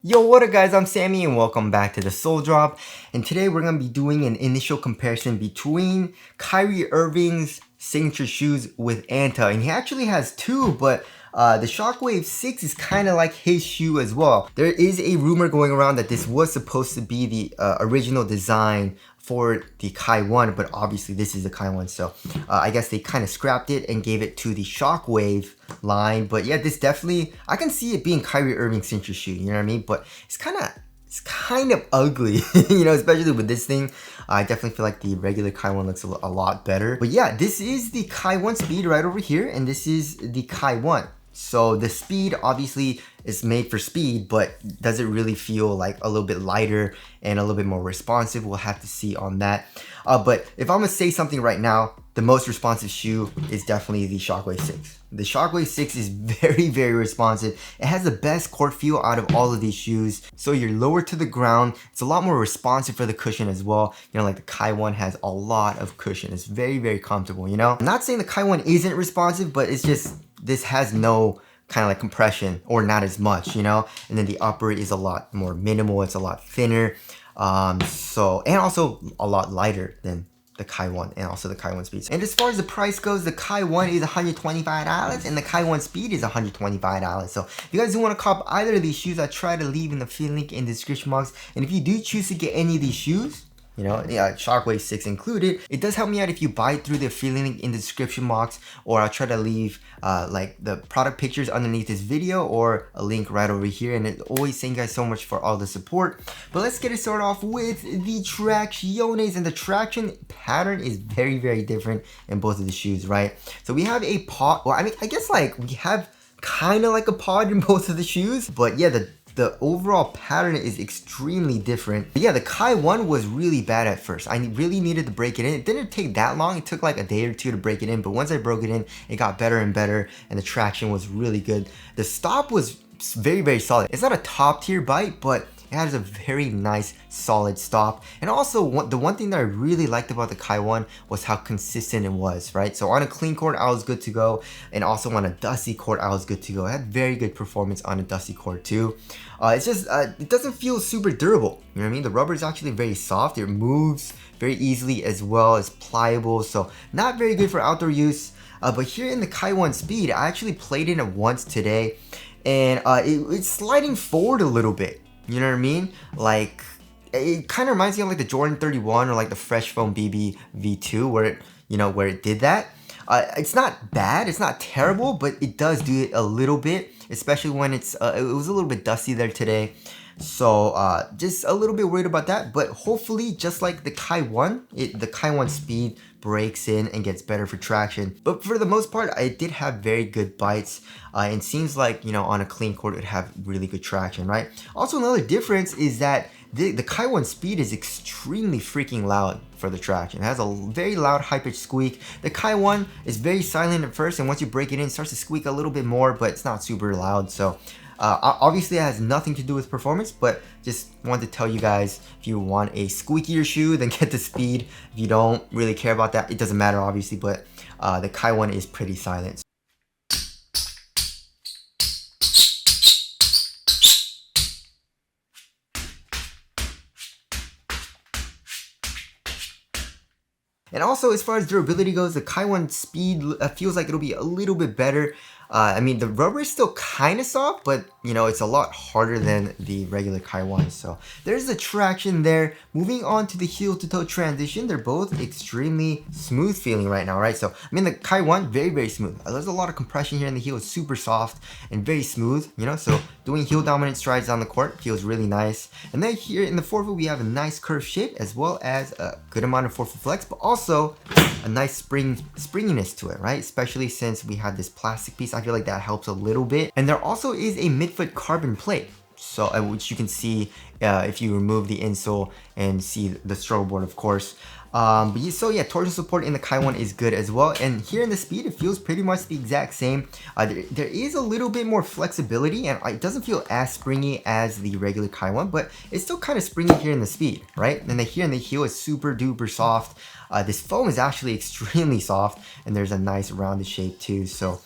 Yo, what up guys, I'm Sammy and welcome back to the Soul Drop. And today we're going to be doing an initial comparison between Kyrie Irving's signature shoes with Anta. And he actually has two, but the Shockwave 6 is kind of like his shoe as well. There is a rumor going around that this was supposed to be the original design for the Kai 1, but obviously this is the Kai 1, so I guess they kind of scrapped it and gave it to the Shockwave line. But yeah, this definitely, I can see it being Kyrie Irving's signature shoe, you know what I mean? But it's kind of ugly, you know, especially with this thing. I definitely feel like the regular Kai 1 looks a lot better. But yeah, this is the Kai 1 Speed right over here, and this is the Kai 1. So the Speed obviously is made for speed, but does it really feel like a little bit lighter and a little bit more responsive? We'll have to see on that. But if I'm gonna say something right now, the most responsive shoe is definitely the Shockwave 6. The Shockwave 6 is very responsive. It has the best court feel out of all of these shoes. So you're lower to the ground. It's a lot more responsive for the cushion as well. You know, like the Kai 1 has a lot of cushion. It's very comfortable, you know? I'm not saying the Kai 1 isn't responsive, but it's just, this has no kind of like compression, or not as much, you know? And then the upper is a lot more minimal. It's a lot thinner. And also a lot lighter than the Kai 1 and also the Kai 1 Speed. And as far as the price goes, the Kai 1 is $125 and the Kai 1 Speed is $125. So if you guys do want to cop either of these shoes, I try to leave in the affiliate link in the description box. And if you do choose to get any of these shoes, you know, yeah, Shockwave 6 included, it does help me out if you buy it through the affiliate link in the description box, or I'll try to leave like the product pictures underneath this video or a link right over here. And it always thank you guys so much for all the support. But let's get it started off with the tracciones, and the traction pattern is very different in both of the shoes, right? So we have a pod, well, I mean, I guess like we have kind of like a pod in both of the shoes, but yeah, the overall pattern is extremely different. But yeah, the Kai 1 was really bad at first. I really needed to break it in. It didn't take that long. It took like a day or two to break it in, but once I broke it in, it got better and better, and the traction was really good. The stop was very solid. It's not a top tier bite, but it has a very nice solid stop. And also the one thing that I really liked about the Kai 1 was how consistent it was, right? So on a clean court, I was good to go, and also on a dusty court, I was good to go. I had very good performance on a dusty court too. It's just, it doesn't feel super durable, you know what I mean? The rubber is actually very soft. It moves very easily as well. It's pliable, so not very good for outdoor use. But here in the Kai 1 Speed, I actually played in it once today, and it's sliding forward a little bit. You know what I mean? Like, it kind of reminds me of like the Jordan 31 or like the Fresh Foam BB V2, where it, you know, where it did that. It's not bad, it's not terrible, but it does do it a little bit, especially when it's, it was a little bit dusty there today. So just a little bit worried about that, but hopefully just like the Kai 1, the Kai 1 Speed breaks in and gets better for traction. But for the most part, I did have very good bites, and seems like, you know, on a clean court, it would have really good traction, right? Also, another difference is that the Kai 1 Speed is extremely freaking loud for the traction. It has a very loud high-pitched squeak. The Kai 1 is very silent at first, and once you break it in, it starts to squeak a little bit more, but it's not super loud. So obviously it has nothing to do with performance, but just wanted to tell you guys, if you want a squeakier shoe, then get the Speed. If you don't really care about that, it doesn't matter obviously, but the Kai 1 is pretty silent. And also, as far as durability goes, the Kai 1 Speed feels like it'll be a little bit better. I mean, the rubber is still kind of soft, but you know, it's a lot harder than the regular Kai 1. So there's the traction there. Moving on to the heel to toe transition, they're both extremely smooth feeling right now, right? So I mean, the Kai 1 very smooth. There's a lot of compression here in the heel. It's super soft and very smooth, you know. So doing heel dominant strides on the court feels really nice. And then here in the forefoot, we have a nice curved shape as well as a good amount of forefoot flex, but also a nice springiness to it, right? Especially since we had this plastic piece. I feel like that helps a little bit. And there also is a midfoot carbon plate, so which you can see if you remove the insole and see the struggle board, of course. So yeah, torsion support in the Kai 1 is good as well. And here in the Speed, it feels pretty much the exact same. There is a little bit more flexibility, and it doesn't feel as springy as the regular Kai 1, but it's still kind of springy here in the Speed, right? And here in the heel is super duper soft. This foam is actually extremely soft, and there's a nice rounded shape too. So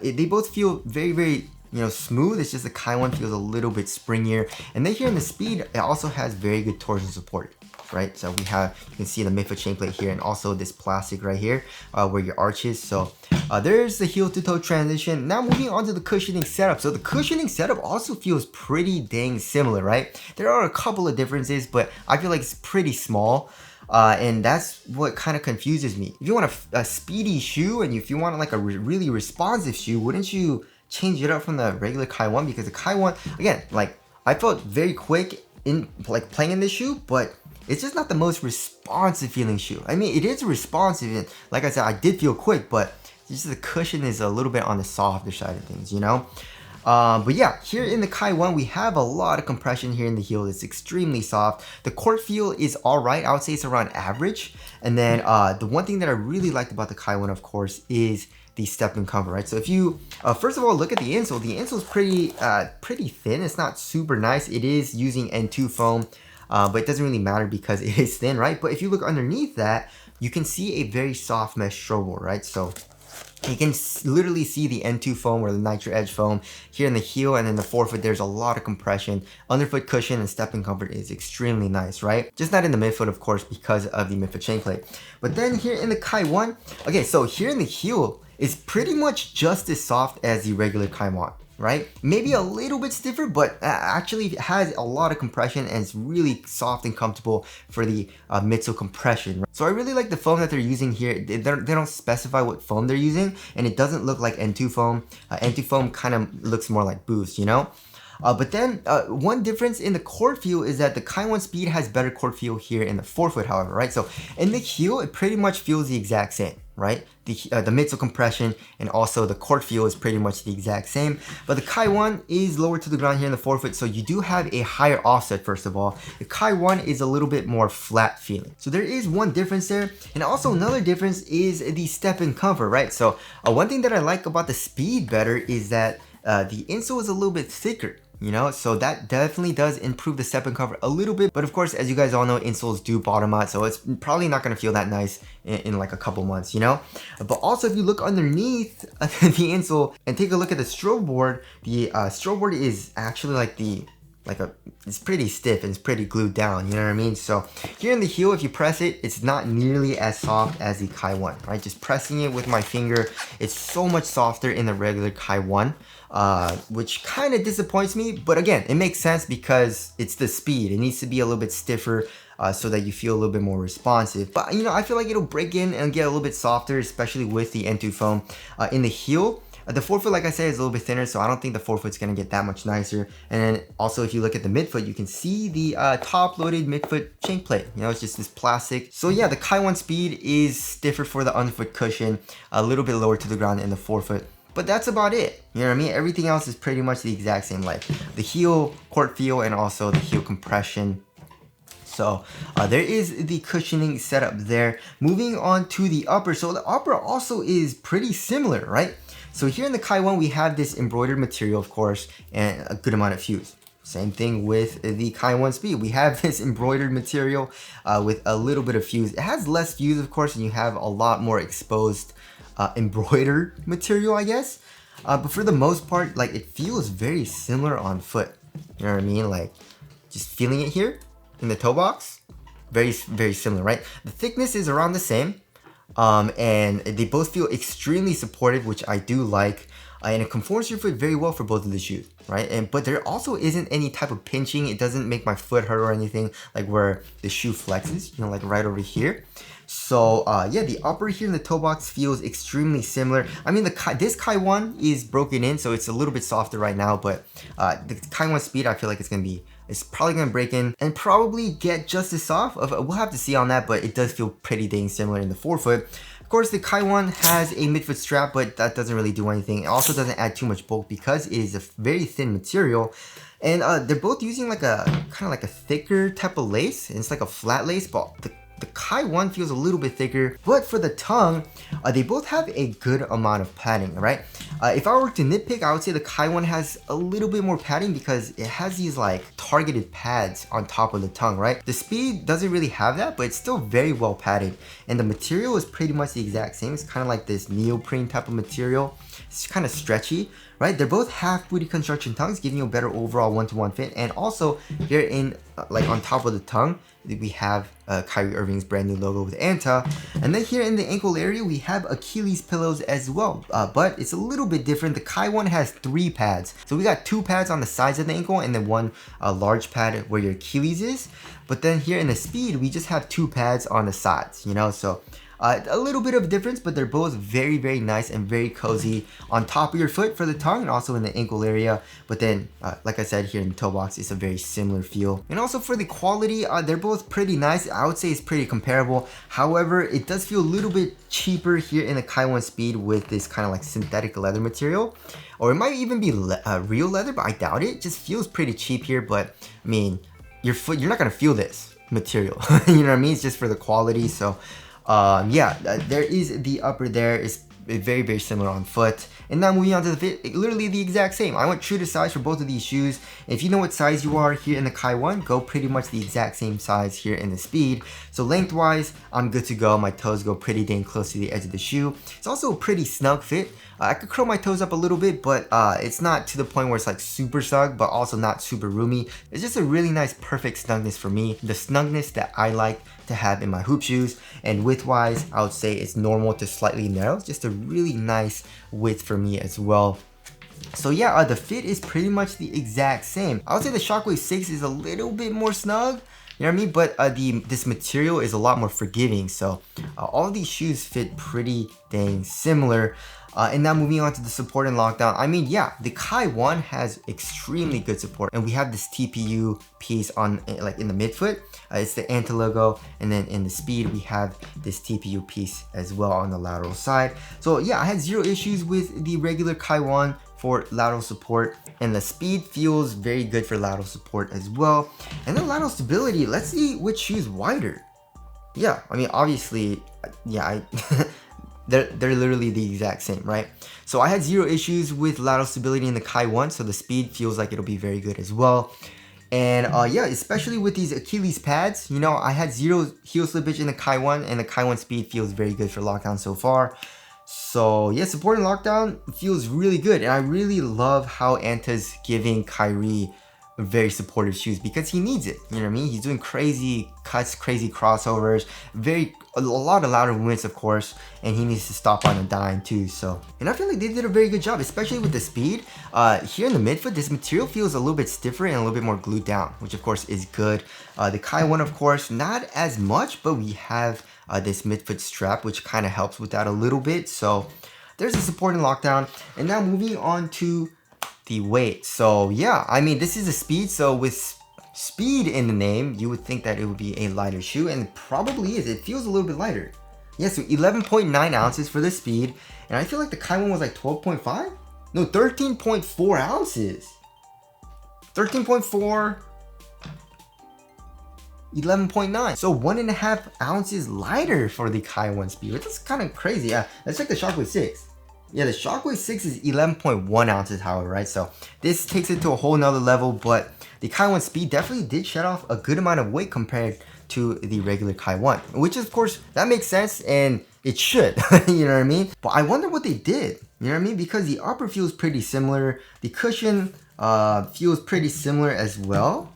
they both feel very smooth. It's just the Kai one feels a little bit springier. And then here in the speed, it also has very good torsion support, right? So you can see the midfoot chain plate here, and also this plastic right here where your arch is. So there's the heel to toe transition. Now moving on to the cushioning setup. So the cushioning setup also feels pretty dang similar, right? There are a couple of differences, but I feel like it's pretty small. And that's what kind of confuses me. If you want a speedy shoe, and if you want like a really responsive shoe, wouldn't you change it up from the regular Kai 1? Because the Kai 1, again, like I felt very quick in like playing in this shoe, but it's just not the most responsive feeling shoe. I mean, it is responsive, and like I said, I did feel quick, but just the cushion is a little bit on the softer side of things, But yeah, here in the Kai 1, we have a lot of compression here in the heel. It's extremely soft. The court feel is alright. I would say it's around average. And then the one thing that I really liked about the Kai 1, of course, is the step-in comfort, right? So if you, first of all, look at the insole. The insole is pretty thin. It's not super nice. It is using N2 foam, but it doesn't really matter because it is thin, right? But if you look underneath that, you can see a very soft mesh strobe, right? So you can literally see the N2 foam or the Nitro Edge foam here in the heel, and in the forefoot there's a lot of compression. Underfoot cushion and step-in comfort is extremely nice, right? Just not in the midfoot, of course, because of the midfoot chain plate. But then here in the Kai 1, okay, so here in the heel, it's pretty much just as soft as the regular Kai 1, right? Maybe a little bit stiffer, but actually has a lot of compression, and it's really soft and comfortable for the midsole compression. Right? So I really like the foam that they're using here. They don't specify what foam they're using, and it doesn't look like N2 foam. N2 foam kind of looks more like Boost, But then one difference in the court feel is that the Kai 1 speed has better court feel here in the forefoot, however, right? So in the heel, it pretty much feels the exact same, right? The midsole compression and also the court feel is pretty much the exact same. But the Kai 1 is lower to the ground here in the forefoot, so you do have a higher offset, first of all. The Kai 1 is a little bit more flat feeling. So there is one difference there. And also another difference is the step-in comfort, right? So one thing that I like about the speed better is that the insole is a little bit thicker. So that definitely does improve the step-in comfort a little bit. But of course, as you guys all know, insoles do bottom out, so it's probably not going to feel that nice in like a couple months, But also, if you look underneath the insole and take a look at the strobe board, the strobe board is actually it's pretty stiff and it's pretty glued down, you know what I mean? So here in the heel, if you press it, it's not nearly as soft as the Kai 1, right? Just pressing it with my finger, it's so much softer in the regular Kai 1. Which kind of disappoints me, but again, it makes sense because it's the speed. It needs to be a little bit stiffer so that you feel a little bit more responsive. But I feel like it'll break in and get a little bit softer, especially with the N2 foam. In the heel, the forefoot, like I said, is a little bit thinner, so I don't think the forefoot's gonna get that much nicer. And then also, if you look at the midfoot, you can see the top-loaded midfoot chain plate. It's just this plastic. So yeah, the Kai 1 speed is stiffer for the underfoot cushion, a little bit lower to the ground in the forefoot. But that's about it. You know what I mean? Everything else is pretty much the exact same, like the heel court feel and also the heel compression. So there is the cushioning setup there. Moving on to the upper. So the upper also is pretty similar, right? So here in the Kai 1, we have this embroidered material, of course, and a good amount of fuse. Same thing with the Kai 1 speed. We have this embroidered material with a little bit of fuse. It has less fuse, of course, and you have a lot more exposed embroidered material, I guess. But for the most part, like, it feels very similar on foot. You know what I mean? Like, just feeling it here in the toe box, very, very similar, right? The thickness is around the same. And they both feel extremely supportive, which I do like. And it conforms your foot very well for both of the shoes, right? But there also isn't any type of pinching. It doesn't make my foot hurt or anything, like where the shoe flexes, like right over here. So yeah, the upper here in the toe box feels extremely similar. I mean, this Kai 1 is broken in, so it's a little bit softer right now, but the Kai 1 speed, I feel like it's probably gonna break in and probably get just as soft. We'll have to see on that, but it does feel pretty dang similar in the forefoot. Of course, the Kai 1 has a midfoot strap, but that doesn't really do anything. It also doesn't add too much bulk because it is a very thin material. And they're both using like a kind of like a thicker type of lace, and it's like a flat lace, but the Kai 1 feels a little bit thicker. But for the tongue, they both have a good amount of padding, right? If I were to nitpick, I would say the Kai 1 has a little bit more padding because it has these like targeted pads on top of the tongue, right? The speed doesn't really have that, but it's still very well padded. And the material is pretty much the exact same. It's kind of like this neoprene type of material. It's kind of stretchy, right? They're both half booty construction tongues, giving you a better overall one-to-one fit. And also here in like on top of the tongue, we have Kyrie Irving's brand new logo with Anta. And then here in the ankle area, we have Achilles pillows as well, but it's a little bit different. The Kai one has 3 pads. So we got 2 pads on the sides of the ankle and then one large pad where your Achilles is. But then here in the Speed, we just have 2 pads on the sides, you know, so a little bit of difference, but they're both very, very nice and very cozy on top of your foot for the tongue and also in the ankle area. But then, like I said, here in the toe box, it's a very similar feel. And also for the quality, they're both pretty nice. I would say it's pretty comparable. However, it does feel a little bit cheaper here in the Kai 1 Speed with this kind of like synthetic leather material. Or it might even be real leather, but I doubt it. It just feels pretty cheap here, but I mean, your foot, you're not gonna feel this material. You know what I mean? It's just for the quality, so yeah, there is the upper there. It's very, very similar on foot. And now moving on to the fit, literally the exact same. I went true to size for both of these shoes. If you know what size you are here in the Kai 1, go pretty much the exact same size here in the Speed. So lengthwise, I'm good to go. My toes go pretty dang close to the edge of the shoe. It's also a pretty snug fit. I could curl my toes up a little bit, but it's not to the point where it's like super snug, but also not super roomy. It's just a really nice, perfect snugness for me. The snugness that I like to have in my hoop shoes. And width-wise, I would say it's normal to slightly narrow. Just a really nice width for me as well. So yeah, the fit is pretty much the exact same. I would say the Shockwave 6 is a little bit more snug. You know what I mean? But this material is a lot more forgiving. So all of these shoes fit pretty dang similar. And now moving on to the support and lockdown. I mean, yeah, the Kai 1 has extremely good support, and we have this TPU piece on like in the midfoot. It's the Anta logo, and then in the Speed we have this TPU piece as well on the lateral side. So yeah, I had 0 issues with the regular Kai 1 for lateral support, and the Speed feels very good for lateral support as well. And then lateral stability, let's see which shoe's wider. Yeah, I mean, obviously, yeah, they're literally the exact same, right? So I had 0 issues with lateral stability in the Kai 1, so the Speed feels like it'll be very good as well. And yeah, especially with these Achilles pads, you know, I had 0 heel slippage in the Kai 1, and the Kai 1 Speed feels very good for lockdown so far. So yeah, support and lockdown feels really good, and I really love how Anta's giving Kyrie very supportive shoes because he needs it. You know what I mean? He's doing crazy cuts, crazy crossovers, a lot of louder movements, of course, and he needs to stop on a dime too. So, and I feel like they did a very good job, especially with the Speed. Here in the midfoot, this material feels a little bit stiffer and a little bit more glued down, which of course is good. The Kai 1, of course, not as much, but we have this midfoot strap, which kind of helps with that a little bit. So there's the support and lockdown. And now moving on to the weight. So yeah, I mean, this is a Speed, so with Speed in the name, you would think that it would be a lighter shoe, and it probably is. It feels a little bit lighter. Yeah, so 11.9 ounces for the Speed, and I feel like the Kai 1 was like 12.5? No, 13.4 ounces. 13.4, 11.9. So 1.5 ounces lighter for the Kai 1 Speed, which is kind of crazy. Yeah, let's check the Shockwave 6. Yeah, the Shockwave 6 is 11.1 ounces, however, right? So this takes it to a whole nother level, but the Kai 1 Speed definitely did shed off a good amount of weight compared to the regular Kai 1, which of course, that makes sense, and it should, you know what I mean? But I wonder what they did, you know what I mean? Because the upper feels pretty similar, the cushion feels pretty similar as well.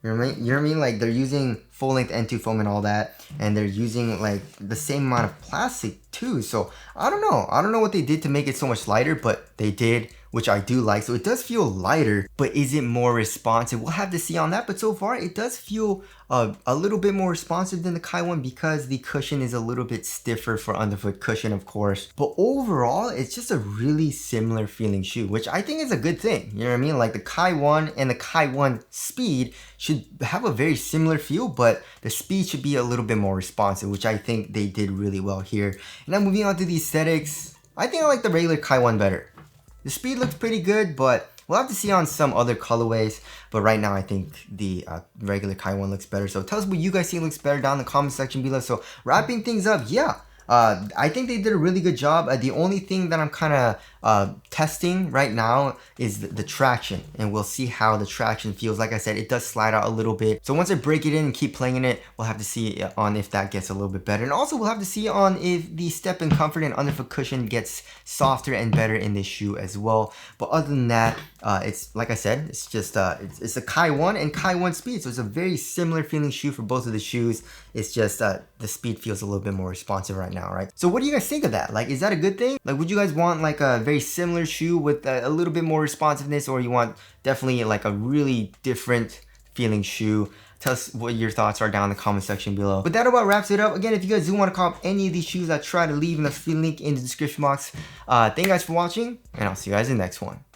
You know what I mean? You know what I mean? Like, they're using full-length N2 foam and all that, and they're using like the same amount of plastic too. So I don't know. I don't know what they did to make it so much lighter, but they did, which I do like. So it does feel lighter, but is it more responsive? We'll have to see on that. But so far, it does feel a little bit more responsive than the Kai 1 because the cushion is a little bit stiffer for underfoot cushion, of course. But overall, it's just a really similar feeling shoe, which I think is a good thing. You know what I mean? Like the Kai 1 and the Kai 1 Speed should have a very similar feel, but the Speed should be a little bit more responsive, which I think they did really well here. And now moving on to the aesthetics, I think I like the regular Kai 1 better. The Speed looks pretty good, but we'll have to see on some other colorways. But right now, I think the regular Kai 1 looks better. So tell us what you guys think looks better down in the comment section below. So wrapping things up, yeah. I think they did a really good job. The only thing that I'm kind of testing right now is the traction, and we'll see how the traction feels. Like I said, it does slide out a little bit. So once I break it in and keep playing in it, we'll have to see on if that gets a little bit better. And also we'll have to see on if the step in comfort and underfoot cushion gets softer and better in this shoe as well. But other than that, it's like I said, it's just it's a Kai 1 and Kai 1 speed. So it's a very similar feeling shoe for both of the shoes. It's just the speed feels a little bit more responsive right now, right? So what do you guys think of that? Like, is that a good thing? Like, would you guys want like a very similar shoe with a little bit more responsiveness, or you want definitely like a really different feeling shoe? Tell us what your thoughts are down in the comment section below. But that about wraps it up. Again, if you guys do want to cop any of these shoes, I try to leave an affiliate link in the description box. Thank you guys for watching, and I'll see you guys in the next one.